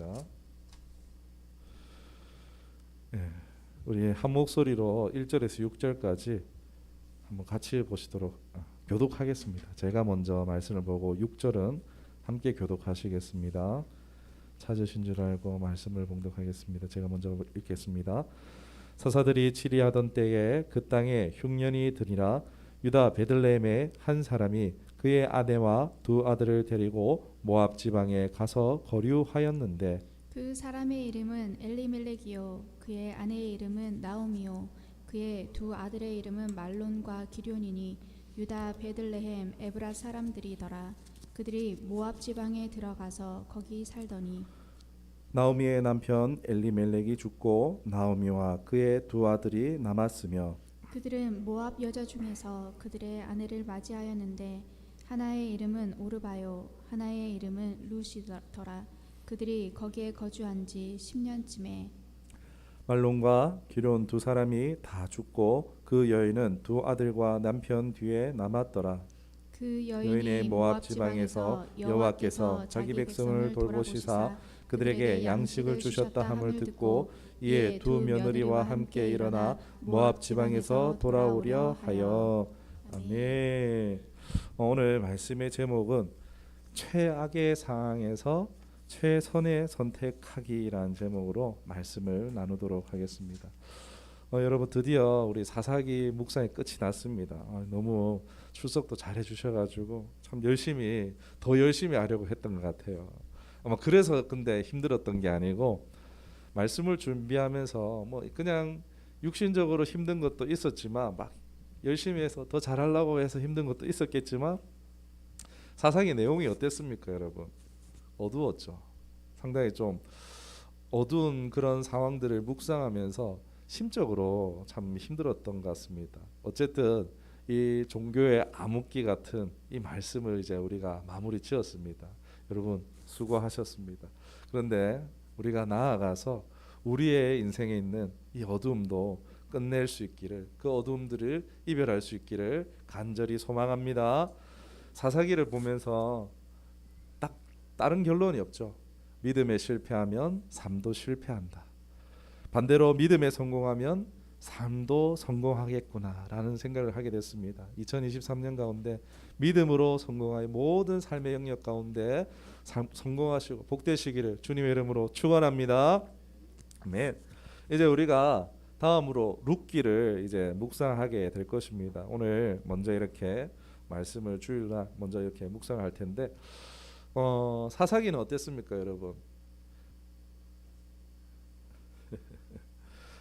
하겠습니다. 예, 우리 한 목소리로 1절에서 6절까지 한번 같이 보시도록 교독하겠습니다. 제가 먼저 말씀을 보고 6절은 함께 교독하시겠습니다. 찾으신 줄 알고 말씀을 봉독하겠습니다. 제가 먼저 읽겠습니다. 사사들이 치리하던 때에 그 땅에 흉년이 드니라. 유다 베들레헴의 한 사람이 그의 아내와 두 아들을 데리고 모압 지방에 가서 거류하였는데 그 사람의 이름은 엘리멜렉이요 그의 아내의 이름은 나오미요 그의 두 아들의 이름은 말론과 기럐이니 유다 베들레헴 에브라 사람들이더라. 그들이 모압 지방에 들어가서 거기 살더니 나오미의 남편 엘리멜렉이 죽고 나오미와 그의 두 아들이 남았으며 그들은 모압 여자 중에서 그들의 아내를 맞이하였는데 하나의 이름은 오르바요 하나의 이름은 루시더라. 그들이 거기에 거주한 지 10년쯤에 말론과 기럐 두 사람이 다 죽고 그 여인은 두 아들과 남편 뒤에 남았더라. 그 여인의 여인이 모압 지방에서 여호와께서 자기 백성을 돌보시사 그들에게 양식을 주셨다 함을 듣고 이에 두 며느리와 함께 일어나 모압 지방에서 돌아오려 하여. 아멘. 오늘 말씀의 제목은 최악의 상황에서 최선의 선택하기라는 제목으로 말씀을 나누도록 하겠습니다. 여러분 드디어 우리 사사기 묵상의 끝이 났습니다. 너무 출석도 잘해 주셔가지고 참 더 열심히 하려고 했던 것 같아요. 아마 그래서 근데 힘들었던 게 아니고 말씀을 준비하면서 뭐 그냥 육신적으로 힘든 것도 있었지만 막 열심히 해서 더 잘하려고 해서 힘든 것도 있었겠지만 사사기 내용이 어땠습니까, 여러분? 어두웠죠. 상당히 좀 어두운 그런 상황들을 묵상하면서 심적으로 참 힘들었던 것 같습니다. 어쨌든 이 종교의 암흑기 같은 이 말씀을 이제 우리가 마무리 지었습니다. 여러분 수고하셨습니다. 그런데 우리가 나아가서 우리의 인생에 있는 이 어두움도 끝낼 수 있기를, 그 어두움들을 이별할 수 있기를 간절히 소망합니다. 사사기를 보면서 딱 다른 결론이 없죠. 믿음에 실패하면 삶도 실패한다. 반대로 믿음에 성공하면 삶도 성공하겠구나라는 생각을 하게 됐습니다. 2023년 가운데 믿음으로 성공하여 모든 삶의 영역 가운데 성공하시고 복되시기를 주님의 이름으로 축원합니다. 아멘. 이제 우리가 다음으로 룻기를 이제 묵상하게 될 것입니다. 오늘 먼저 이렇게 말씀을 주일날 먼저 이렇게 묵상할 텐데 사사기는 어땠습니까, 여러분?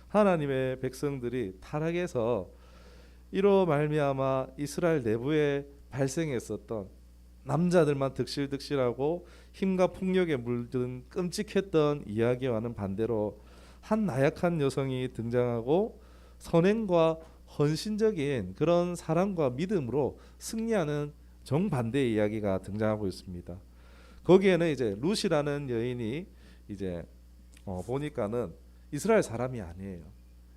하나님의 백성들이 타락해서 이로 말미암아 이스라엘 내부에 발생했었던 남자들만 득실득실하고 힘과 폭력에 물든 끔찍했던 이야기와는 반대로 한 나약한 여성이 등장하고 선행과 헌신적인 그런 사랑과 믿음으로 승리하는 정반대의 이야기가 등장하고 있습니다. 거기에는 이제 룻이라는 여인이 이제 보니까는 이스라엘 사람이 아니에요.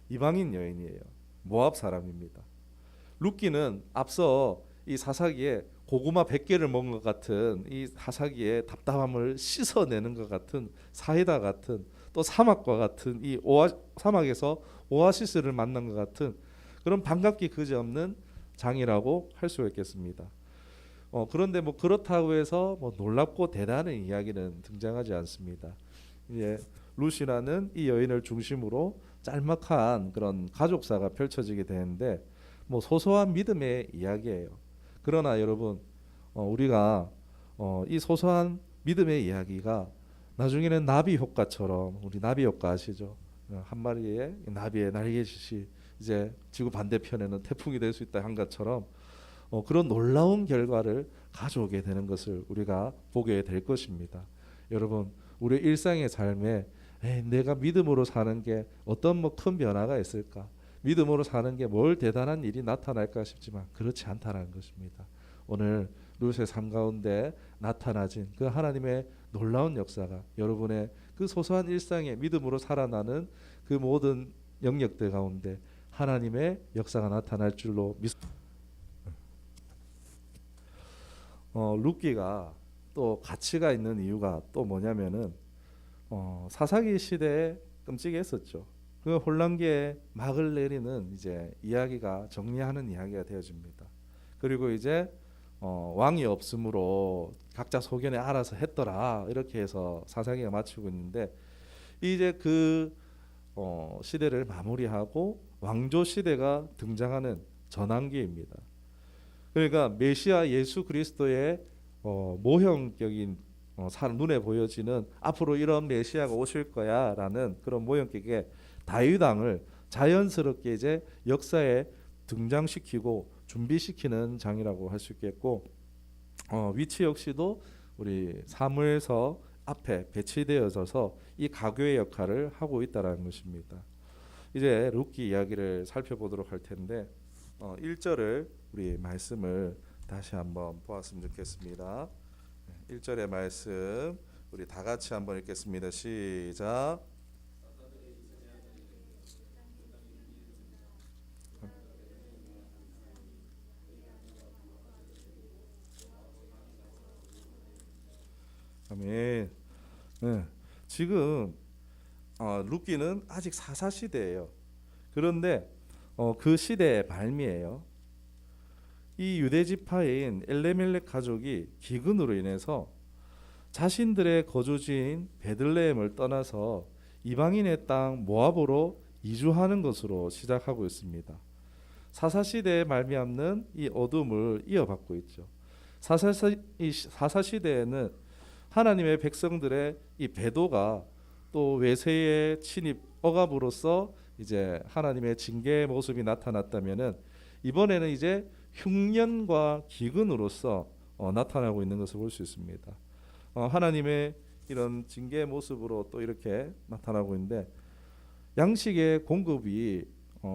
이방인 여인이에요. 모압 사람입니다. 룻기는 앞서 이 사사기에 고구마 100개를 먹은 것 같은 이 사사기의 답답함을 씻어내는 것 같은 사이다 같은 또 사막과 같은 이 사막에서 오아시스를 만난 것 같은 그런 반갑기 그지없는 장이라고 할 수 있겠습니다. 그런데 뭐 그렇다고 해서 뭐 놀랍고 대단한 이야기는 등장하지 않습니다. 이제 룻이라는 이 여인을 중심으로 짤막한 그런 가족사가 펼쳐지게 되는데 뭐 소소한 믿음의 이야기예요. 그러나 여러분 우리가 이 소소한 믿음의 이야기가 나중에는 나비 효과처럼, 우리 나비 효과 아시죠? 한 마리의 나비의 날개짓이 이제 지구 반대편에는 태풍이 될 수 있다 한 것처럼 그런 놀라운 결과를 가져오게 되는 것을 우리가 보게 될 것입니다. 여러분 우리 일상의 삶에 내가 믿음으로 사는 게 어떤 뭐 큰 변화가 있을까? 믿음으로 사는 게 뭘 대단한 일이 나타날까 싶지만 그렇지 않다는 것입니다. 오늘 룻의 삶 가운데 나타나진 그 하나님의 놀라운 역사가 여러분의 그 소소한 일상에 믿음으로 살아나는 그 모든 영역들 가운데 하나님의 역사가 나타날 줄로 믿습니다. 룻기가 또 가치가 있는 이유가 또 뭐냐면은 사사기 시대에 끔찍했었죠. 그 혼란기에 막을 내리는 이제 이야기가 정리하는 이야기가 되어집니다. 그리고 이제 왕이 없으므로 각자 소견에 알아서 했더라 이렇게 해서 사사기가 마치고 있는데 이제 그 시대를 마무리하고 왕조 시대가 등장하는 전환기입니다. 그러니까 메시아 예수 그리스도의 모형격인 눈에 보여지는 앞으로 이런 메시아가 오실 거야라는 그런 모형격의 다윗 왕을 자연스럽게 이제 역사에 등장시키고 준비시키는 장이라고 할 수 있겠고 위치 역시도 우리 사무엘서 앞에 배치되어져서 이 가교의 역할을 하고 있다라는 것입니다. 이제 룻기 이야기를 살펴보도록 할 텐데 1절을 우리 말씀을 다시 한번 보았으면 좋겠습니다. 1절의 말씀 우리 다 같이 한번 읽겠습니다. 시작. 아멘. 네. 지금 룻기는 아직 사사 시대예요. 그런데 그 시대의 말미에요. 이 유대 지파인 엘레멜렉 가족이 기근으로 인해서 자신들의 거주지인 베들레헴을 떠나서 이방인의 땅 모압으로 이주하는 것으로 시작하고 있습니다. 사사 시대에 말미암는 이 어둠을 이어받고 있죠. 사사 시대에는 하나님의 백성들의 이 배도가 또 외세의 침입 억압으로서 이제 하나님의 징계의 모습이 나타났다면은 이번에는 이제 흉년과 기근으로서 나타나고 있는 것을 볼 수 있습니다. 하나님의 이런 징계의 모습으로 또 이렇게 나타나고 있는데 양식의 공급이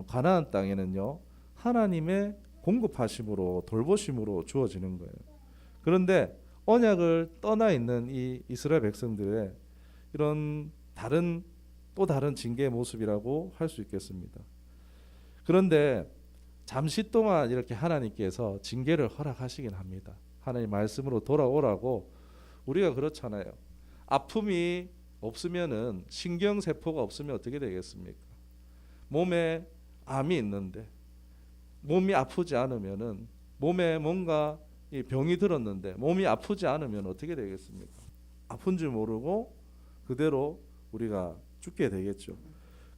가나안 땅에는요 하나님의 공급하심으로 돌보심으로 주어지는 거예요. 그런데 언약을 떠나 있는 이 이스라엘 백성들의 이런 또 다른 징계의 모습이라고 할 수 있겠습니다. 그런데 잠시 동안 이렇게 하나님께서 징계를 허락하시긴 합니다. 하나님 말씀으로 돌아오라고. 우리가 그렇잖아요. 아픔이 없으면은 신경세포가 없으면 어떻게 되겠습니까? 몸에 암이 있는데 몸이 아프지 않으면은 몸에 뭔가 이 병이 들었는데 몸이 아프지 않으면 어떻게 되겠습니까? 아픈 줄 모르고 그대로 우리가 죽게 되겠죠.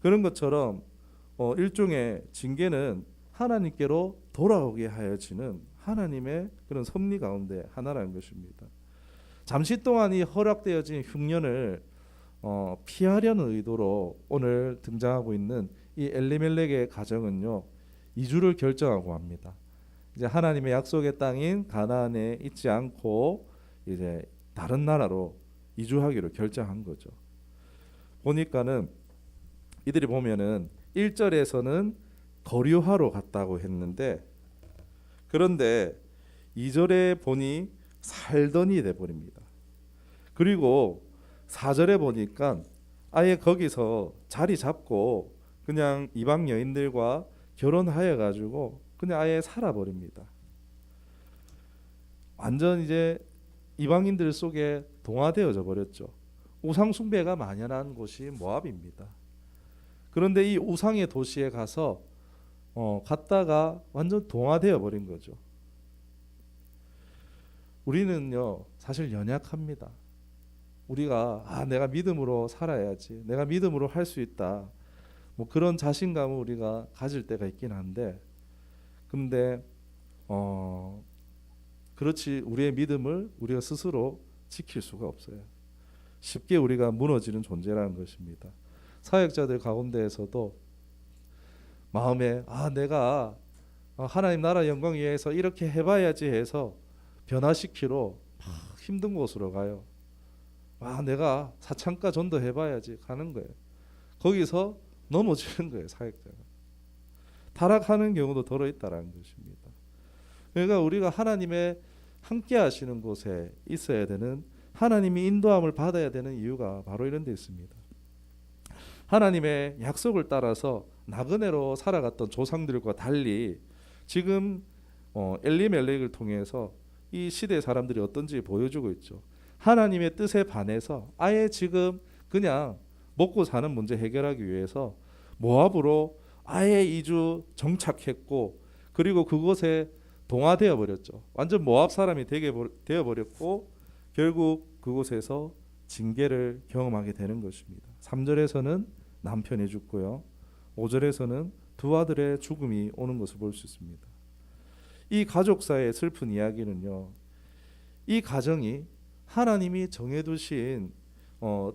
그런 것처럼 일종의 징계는 하나님께로 돌아오게 하여지는 하나님의 그런 섭리 가운데 하나라는 것입니다. 잠시 동안 이 허락되어진 흉년을 피하려는 의도로 오늘 등장하고 있는 이 엘리멜렉의 가정은요 이주를 결정하고 합니다. 이제 하나님의 약속의 땅인 가나안에 있지 않고 이제 다른 나라로 이주하기로 결정한 거죠. 보니까는 이들이 보면은 1절에서는 거류하러 갔다고 했는데 그런데 2절에 보니 살던이 돼 버립니다. 그리고 4절에 보니까 아예 거기서 자리 잡고 그냥 이방 여인들과 결혼하여 가지고 그냥 아예 살아버립니다. 완전 이제 이방인들 속에 동화되어져 버렸죠. 우상 숭배가 만연한 곳이 모압입니다. 그런데 이 우상의 도시에 가서 갔다가 완전 동화되어 버린 거죠. 우리는요 사실 연약합니다. 우리가 내가 믿음으로 살아야지, 내가 믿음으로 할 수 있다, 뭐 그런 자신감을 우리가 가질 때가 있긴 한데, 근데 그렇지 우리의 믿음을 우리가 스스로 지킬 수가 없어요. 쉽게 우리가 무너지는 존재라는 것입니다. 사역자들 가운데에서도 마음에 내가 하나님 나라 영광 위해서 이렇게 해봐야지 해서 변화시키러 막 힘든 곳으로 가요. 내가 사창가 전도해봐야지 가는 거예요. 거기서 넘어지는 거예요. 사역자가 타락하는 경우도 더러 있다라는 것입니다. 그러니까 우리가 하나님의 함께 하시는 곳에 있어야 되는, 하나님이 인도함을 받아야 되는 이유가 바로 이런 데 있습니다. 하나님의 약속을 따라서 나그네로 살아갔던 조상들과 달리 지금 엘리멜렉을 통해서 이 시대 사람들이 어떤지 보여주고 있죠. 하나님의 뜻에 반해서 아예 지금 그냥 먹고 사는 문제 해결하기 위해서 모압으로 아예 이주 정착했고, 그리고 그곳에 동화되어 버렸죠. 완전 모압 사람이 되어 버렸고, 결국 그곳에서 징계를 경험하게 되는 것입니다. 3절에서는 남편이 죽고요. 5절에서는 두 아들의 죽음이 오는 것을 볼 수 있습니다. 이 가족사의 슬픈 이야기는요, 이 가정이 하나님이 정해두신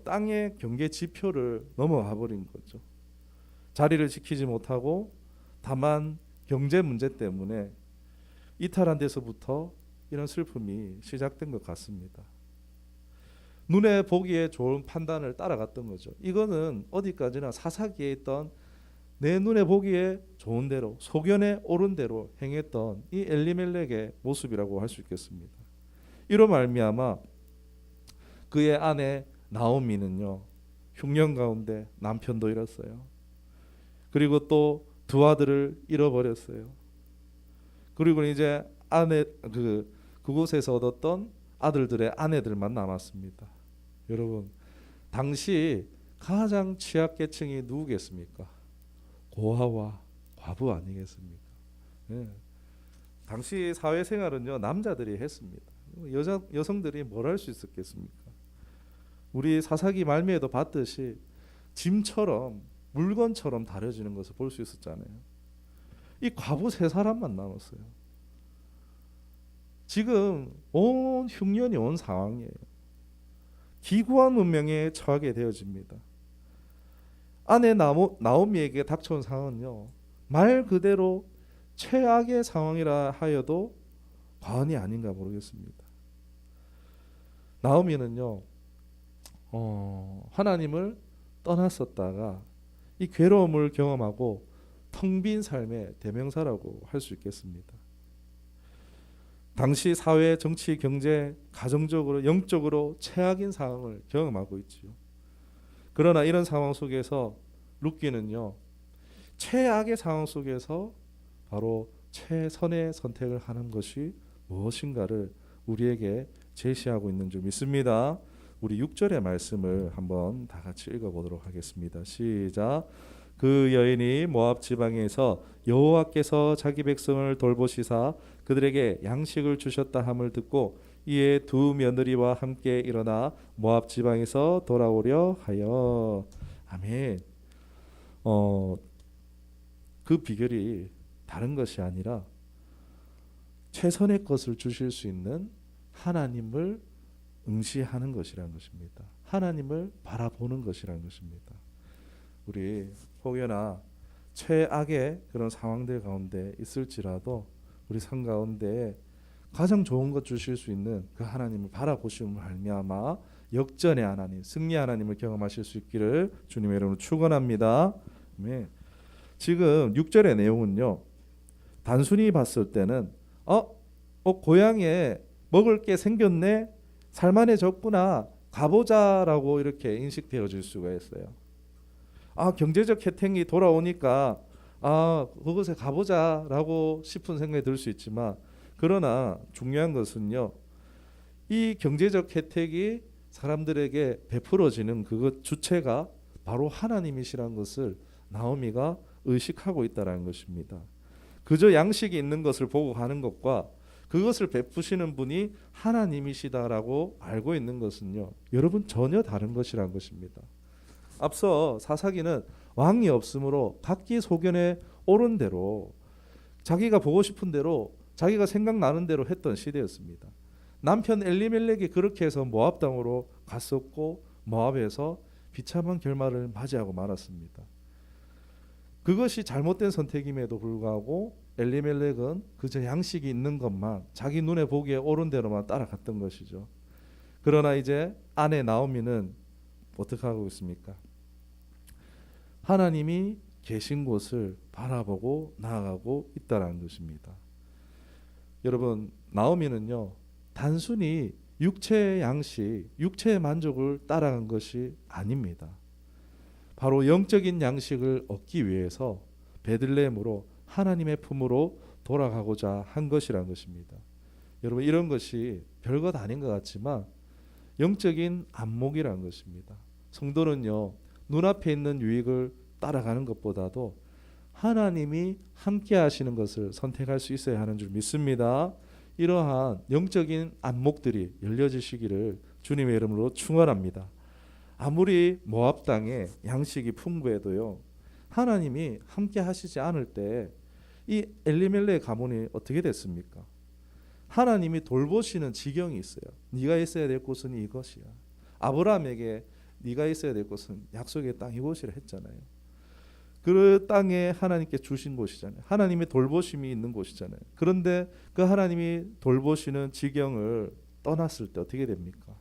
땅의 경계 지표를 넘어가 버린 거죠. 자리를 지키지 못하고 다만 경제 문제 때문에 이탈한 데서부터 이런 슬픔이 시작된 것 같습니다. 눈에 보기에 좋은 판단을 따라갔던 거죠. 이거는 어디까지나 사사기에 있던 내 눈에 보기에 좋은 대로, 소견에 옳은 대로 행했던 이 엘리멜렉의 모습이라고 할 수 있겠습니다. 이로 말미암아 그의 아내 나오미는요, 흉년 가운데 남편도 잃었어요. 그리고 또 두 아들을 잃어버렸어요. 그리고 이제 그곳에서 얻었던 아들들의 아내들만 남았습니다. 여러분, 당시 가장 취약계층이 누구겠습니까? 고아와 과부 아니겠습니까? 네. 당시 사회생활은요, 남자들이 했습니다. 여성들이 뭘 할 수 있었겠습니까? 우리 사사기 말미에도 봤듯이 짐처럼, 물건처럼 다뤄지는 것을 볼 수 있었잖아요. 이 과부 세 사람만 남았어요. 지금 온 흉년이 온 상황이에요. 기구한 문명에 처하게 되어집니다. 아내 나오미에게 닥쳐온 상황은요, 말 그대로 최악의 상황이라 하여도 과언이 아닌가 모르겠습니다. 나오미는요, 하나님을 떠났었다가 이 괴로움을 경험하고 텅 빈 삶의 대명사라고 할 수 있겠습니다. 당시 사회, 정치, 경제, 가정적으로, 영적으로 최악인 상황을 경험하고 있지요. 그러나 이런 상황 속에서 룻기는요, 최악의 상황 속에서 바로 최선의 선택을 하는 것이 무엇인가를 우리에게 제시하고 있는 줄 믿습니다. 우리 6절의 말씀을 한번 다 같이 읽어보도록 하겠습니다. 시작. 그 여인이 모압 지방에서 여호와께서 자기 백성을 돌보시사 그들에게 양식을 주셨다 함을 듣고 이에 두 며느리와 함께 일어나 모압 지방에서 돌아오려 하여. 아멘. 그 비결이 다른 것이 아니라 최선의 것을 주실 수 있는 하나님을 응시하는 것이라는 것입니다. 하나님을 바라보는 것이라는 것입니다. 우리 혹여나 최악의 그런 상황들 가운데 있을지라도 우리 삶 가운데 가장 좋은 것 주실 수 있는 그 하나님을 바라보심을 말미암아 역전의 하나님, 승리 하나님을 경험하실 수 있기를 주님의 이름으로 축원합니다. 네. 지금 6절의 내용은요, 단순히 봤을 때는 고향에 먹을 게 생겼네, 살만해졌구나, 가보자라고 이렇게 인식되어질 수가 있어요. 경제적 혜택이 돌아오니까 그곳에 가보자라고 싶은 생각이 들 수 있지만, 그러나 중요한 것은요, 이 경제적 혜택이 사람들에게 베풀어지는 그것 주체가 바로 하나님이시라는 것을 나오미가 의식하고 있다는 것입니다. 그저 양식이 있는 것을 보고 가는 것과 그것을 베푸시는 분이 하나님이시다라고 알고 있는 것은요, 여러분 전혀 다른 것이라는 것입니다. 앞서 사사기는 왕이 없으므로 각기 소견에 옳은 대로 자기가 보고 싶은 대로 자기가 생각나는 대로 했던 시대였습니다. 남편 엘리멜렉이 그렇게 해서 모압 땅으로 갔었고 모압에서 비참한 결말을 맞이하고 말았습니다. 그것이 잘못된 선택임에도 불구하고 엘리멜렉은 그저 양식이 있는 것만, 자기 눈에 보기에 옳은 대로만 따라갔던 것이죠. 그러나 이제 아내 나오미는 어떻게 하고 있습니까? 하나님이 계신 곳을 바라보고 나아가고 있다는 것입니다. 여러분, 나오미는요, 단순히 육체의 양식, 육체의 만족을 따라간 것이 아닙니다. 바로 영적인 양식을 얻기 위해서 베들레헴으로 하나님의 품으로 돌아가고자 한 것이라는 것입니다. 여러분, 이런 것이 별것 아닌 것 같지만 영적인 안목이라는 것입니다. 성도는요, 눈앞에 있는 유익을 따라가는 것보다도 하나님이 함께 하시는 것을 선택할 수 있어야 하는 줄 믿습니다. 이러한 영적인 안목들이 열려지시기를 주님의 이름으로 축원합니다. 아무리 모압 땅에 양식이 풍부해도요, 하나님이 함께 하시지 않을 때 이 엘리멜레의 가문이 어떻게 됐습니까? 하나님이 돌보시는 지경이 있어요. 네가 있어야 될 곳은 이것이야. 아브라함에게 네가 있어야 될 곳은 약속의 땅 이곳이라 했잖아요. 그 땅에 하나님께 주신 곳이잖아요. 하나님의 돌보심이 있는 곳이잖아요. 그런데 그 하나님이 돌보시는 지경을 떠났을 때 어떻게 됩니까?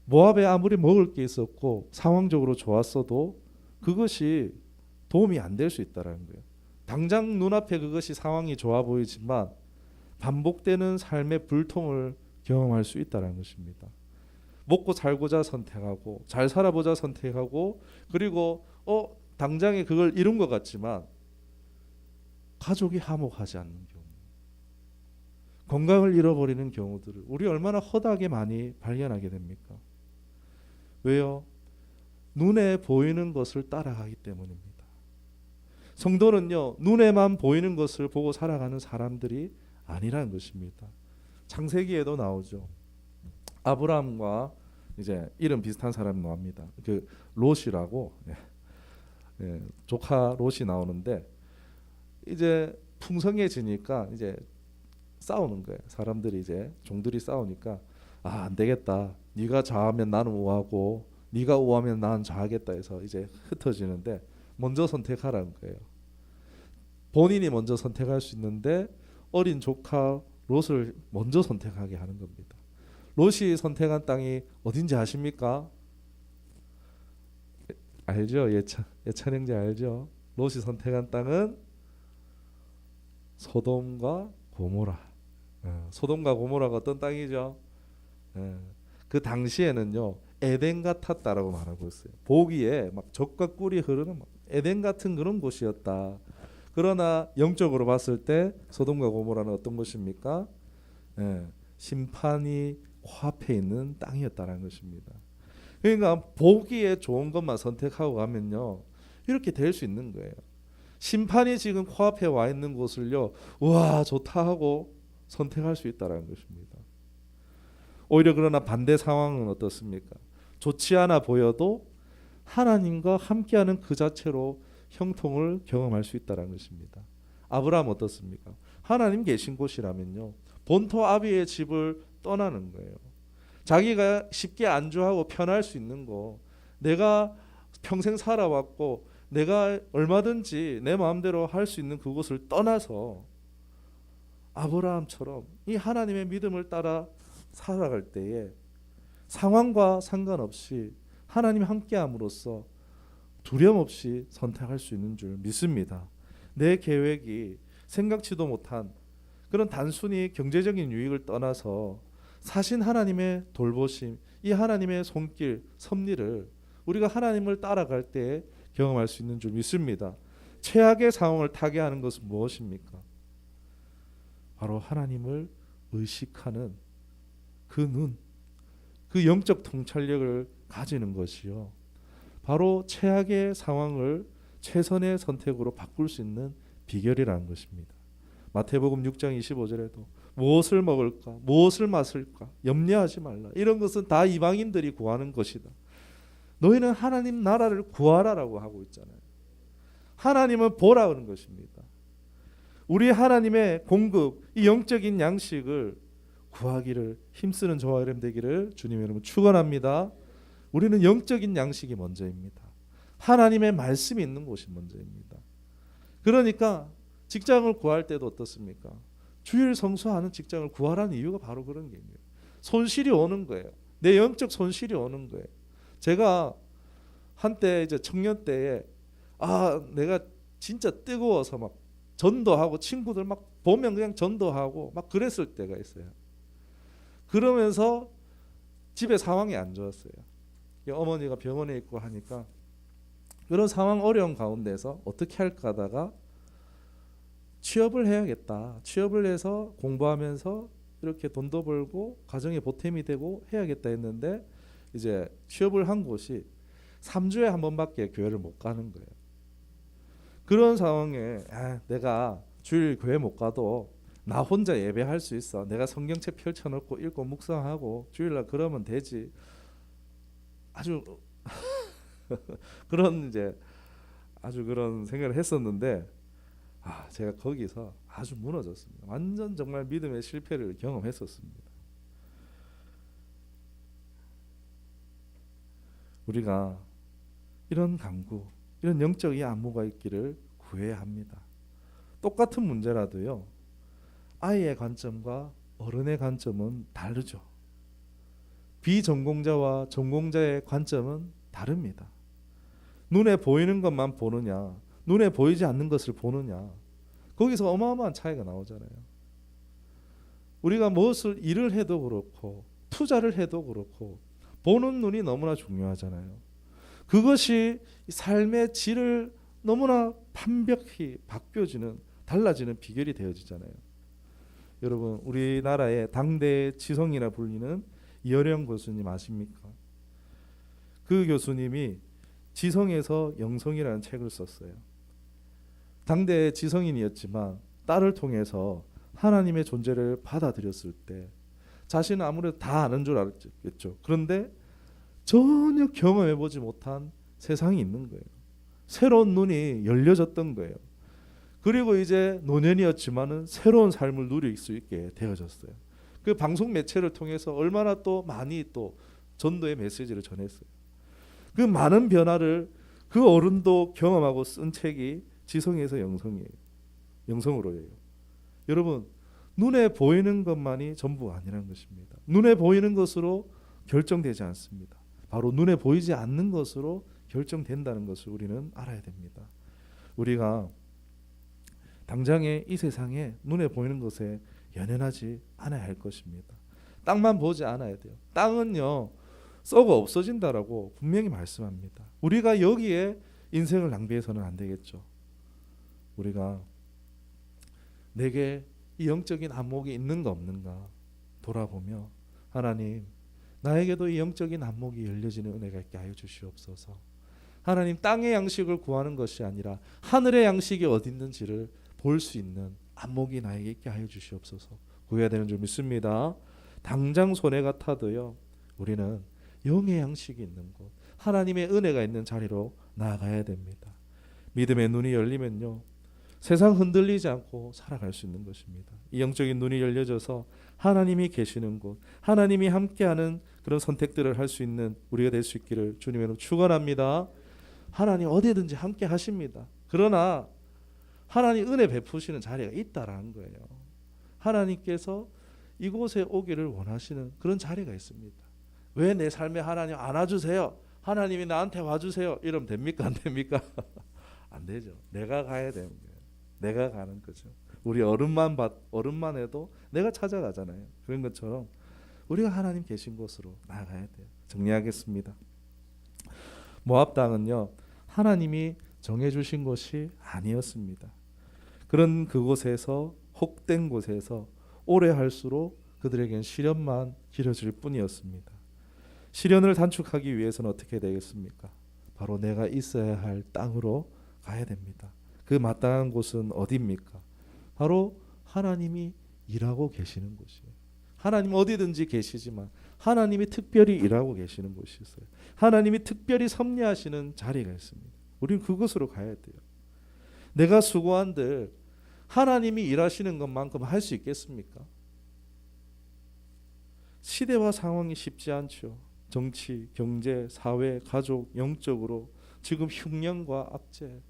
모압에 아무리 먹을 게 있었고 상황적으로 좋았어도 그것이 도움이 안 될 수 있다는 거예요. 당장 눈앞에 그것이 상황이 좋아 보이지만 반복되는 삶의 불통을 경험할 수 있다는 것입니다. 먹고 살고자 선택하고 잘 살아보자 선택하고 그리고 당장에 그걸 이룬 것 같지만 가족이 화목하지 않는 경우, 건강을 잃어버리는 경우들을 우리 얼마나 허다하게 많이 발견하게 됩니까? 왜요? 눈에 보이는 것을 따라가기 때문입니다. 성도는요, 눈에만 보이는 것을 보고 살아가는 사람들이 아니라는 것입니다. 창세기에도 나오죠. 아브라함과 이제 이름 비슷한 사람이 나옵니다. 그 롯이라고 조카 롯이 나오는데 이제 풍성해지니까 이제 싸우는 거예요. 사람들이 이제 종들이 싸우니까 안 되겠다. 네가 좌하면 나는 우하고 네가 우하면 나는 좌하겠다 해서 이제 흩어지는데 먼저 선택하라는 거예요. 본인이 먼저 선택할 수 있는데 어린 조카 롯을 먼저 선택하게 하는 겁니다. 롯이 선택한 땅이 어딘지 아십니까? 알죠? 예찬 형제 알죠? 롯이 선택한 땅은 소돔과 고모라. 소돔과 고모라가 어떤 땅이죠? 그 당시에는요, 에덴 같았다라고 말하고 있어요. 보기에 막 젖과 꿀이 흐르는 에덴 같은 그런 곳이었다. 그러나 영적으로 봤을 때 소돔과 고모라는 어떤 곳입니까? 심판이 코앞에 있는 땅이었다는 것입니다. 그러니까 보기에 좋은 것만 선택하고 가면요, 이렇게 될 수 있는 거예요. 심판이 지금 코앞에 와 있는 곳을요, 와 좋다 하고 선택할 수 있다는 것입니다. 오히려 그러나 반대 상황은 어떻습니까? 좋지 않아 보여도 하나님과 함께하는 그 자체로 형통을 경험할 수 있다는 것입니다. 아브라함 어떻습니까? 하나님 계신 곳이라면요, 본토 아비의 집을 떠나는 거예요. 자기가 쉽게 안주하고 편할 수 있는 거, 내가 평생 살아왔고 내가 얼마든지 내 마음대로 할 수 있는 그곳을 떠나서 아브라함처럼 이 하나님의 믿음을 따라 살아갈 때에 상황과 상관없이 하나님이 함께함으로써 두려움 없이 선택할 수 있는 줄 믿습니다. 내 계획이 생각지도 못한 그런 단순히 경제적인 유익을 떠나서 사신 하나님의 돌보심, 이 하나님의 손길, 섭리를 우리가 하나님을 따라갈 때 경험할 수 있는 줄 믿습니다. 최악의 상황을 타개하는 것은 무엇입니까? 바로 하나님을 의식하는 그 눈, 그 영적 통찰력을 가지는 것이요, 바로 최악의 상황을 최선의 선택으로 바꿀 수 있는 비결이라는 것입니다. 마태복음 6장 25절에도 무엇을 먹을까, 무엇을 마실까 염려하지 말라. 이런 것은 다 이방인들이 구하는 것이다. 너희는 하나님 나라를 구하라라고 하고 있잖아요. 하나님은 보라는 것입니다. 우리 하나님의 공급, 이 영적인 양식을 구하기를 힘쓰는 저와 여러분 되기를 주님의 이름으로 축원합니다. 우리는 영적인 양식이 먼저입니다. 하나님의 말씀이 있는 곳이 먼저입니다. 그러니까 직장을 구할 때도 어떻습니까? 주일 성수하는 직장을 구하라는 이유가 바로 그런 게 있네요. 손실이 오는 거예요. 내 영적 손실이 오는 거예요. 제가 한때 이제 청년 때에 내가 진짜 뜨거워서 막 전도하고 친구들 막 보면 그냥 전도하고 막 그랬을 때가 있어요. 그러면서 집에 상황이 안 좋았어요. 어머니가 병원에 있고 하니까 그런 상황 어려운 가운데서 어떻게 할까 하다가 취업을 해야겠다. 취업을 해서 공부하면서 이렇게 돈도 벌고 가정에 보탬이 되고 해야겠다 했는데 이제 취업을 한 곳이 3주에 한 번밖에 교회를 못 가는 거예요. 그런 상황에 내가 주일 교회 못 가도 나 혼자 예배할 수 있어. 내가 성경책 펼쳐놓고 읽고 묵상하고 주일날 그러면 되지. 아주 그런 이제 아주 그런 생각을 했었는데 제가 거기서 아주 무너졌습니다. 완전 정말 믿음의 실패를 경험했었습니다. 우리가 이런 강구, 이런 영적인 안무가 있기를 구해야 합니다. 똑같은 문제라도요, 아이의 관점과 어른의 관점은 다르죠. 비전공자와 전공자의 관점은 다릅니다. 눈에 보이는 것만 보느냐, 눈에 보이지 않는 것을 보느냐, 거기서 어마어마한 차이가 나오잖아요. 우리가 무엇을 일을 해도 그렇고 투자를 해도 그렇고 보는 눈이 너무나 중요하잖아요. 그것이 삶의 질을 너무나 완벽히 바뀌어지는, 달라지는 비결이 되어지잖아요. 여러분, 우리나라의 당대의 지성이라 불리는 이어령 교수님 아십니까? 그 교수님이 지성에서 영성이라는 책을 썼어요. 당대의 지성인이었지만 딸을 통해서 하나님의 존재를 받아들였을 때 자신은 아무래도 다 아는 줄 알았겠죠. 그런데 전혀 경험해보지 못한 세상이 있는 거예요. 새로운 눈이 열려졌던 거예요. 그리고 이제 노년이었지만은 새로운 삶을 누릴 수 있게 되어졌어요. 그 방송 매체를 통해서 얼마나 또 많이 또 전도의 메시지를 전했어요. 그 많은 변화를 그 어른도 경험하고 쓴 책이 지성에서 영성이에요. 영성으로예요. 여러분, 눈에 보이는 것만이 전부가 아니라는 것입니다. 눈에 보이는 것으로 결정되지 않습니다. 바로 눈에 보이지 않는 것으로 결정된다는 것을 우리는 알아야 됩니다. 우리가 당장의 이 세상에 눈에 보이는 것에 연연하지 않아야 할 것입니다. 땅만 보지 않아야 돼요. 땅은요, 썩어 없어진다라고 분명히 말씀합니다. 우리가 여기에 인생을 낭비해서는 안 되겠죠. 우리가 내게 이 영적인 안목이 있는가 없는가 돌아보며, 하나님, 나에게도 이 영적인 안목이 열려지는 은혜가 있게 하여 주시옵소서. 하나님, 땅의 양식을 구하는 것이 아니라 하늘의 양식이 어디 있는지를 볼 수 있는 안목이 나에게 있게 하여 주시옵소서. 구해야 되는 줄 믿습니다. 당장 손해가 타도요, 우리는 영의 양식이 있는 곳, 하나님의 은혜가 있는 자리로 나아가야 됩니다. 믿음의 눈이 열리면요, 세상 흔들리지 않고 살아갈 수 있는 것입니다. 이 영적인 눈이 열려져서 하나님이 계시는 곳, 하나님이 함께하는 그런 선택들을 할 수 있는 우리가 될 수 있기를 주님의 이름으로 축원합니다. 하나님 어디든지 함께 하십니다. 그러나 하나님 은혜 베푸시는 자리가 있다라는 거예요. 하나님께서 이곳에 오기를 원하시는 그런 자리가 있습니다. 왜 내 삶에 하나님 안아주세요, 하나님이 나한테 와주세요 이러면 됩니까? 안 됩니까? 안 되죠. 내가 가야 되는 거예요. 내가 가는 거죠. 우리 어른만 해도 내가 찾아가잖아요. 그런 것처럼 우리가 하나님 계신 곳으로 나아가야 돼요. 정리하겠습니다. 모압 땅은요, 하나님이 정해주신 곳이 아니었습니다. 그런 그곳에서, 혹된 곳에서 오래 할수록 그들에겐 시련만 길어질 뿐이었습니다. 시련을 단축하기 위해서는 어떻게 되겠습니까? 바로 내가 있어야 할 땅으로 가야 됩니다. 그 마땅한 곳은 어디입니까? 바로 하나님이 일하고 계시는 곳이에요. 하나님 어디든지 계시지만 하나님이 특별히 일하고 계시는 곳이 있어요. 하나님이 특별히 섭리하시는 자리가 있습니다. 우리는 그곳으로 가야 돼요. 내가 수고한들 하나님이 일하시는 것만큼 할 수 있겠습니까? 시대와 상황이 쉽지 않죠. 정치, 경제, 사회, 가족, 영적으로 지금 흉년과 압제.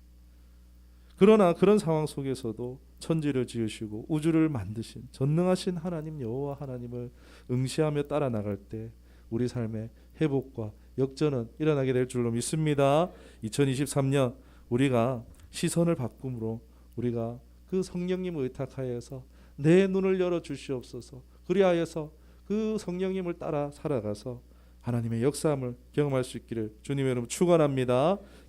그러나 그런 상황 속에서도 천지를 지으시고 우주를 만드신 전능하신 하나님 여호와 하나님을 응시하며 따라 나갈 때 우리 삶의 회복과 역전은 일어나게 될 줄로 믿습니다. 2023년 우리가 시선을 바꿈으로 우리가 그 성령님을 의탁하여서 내 눈을 열어 주시옵소서. 그리하여서 그 성령님을 따라 살아가서 하나님의 역사함을 경험할 수 있기를 주님의 이름으로 축원합니다.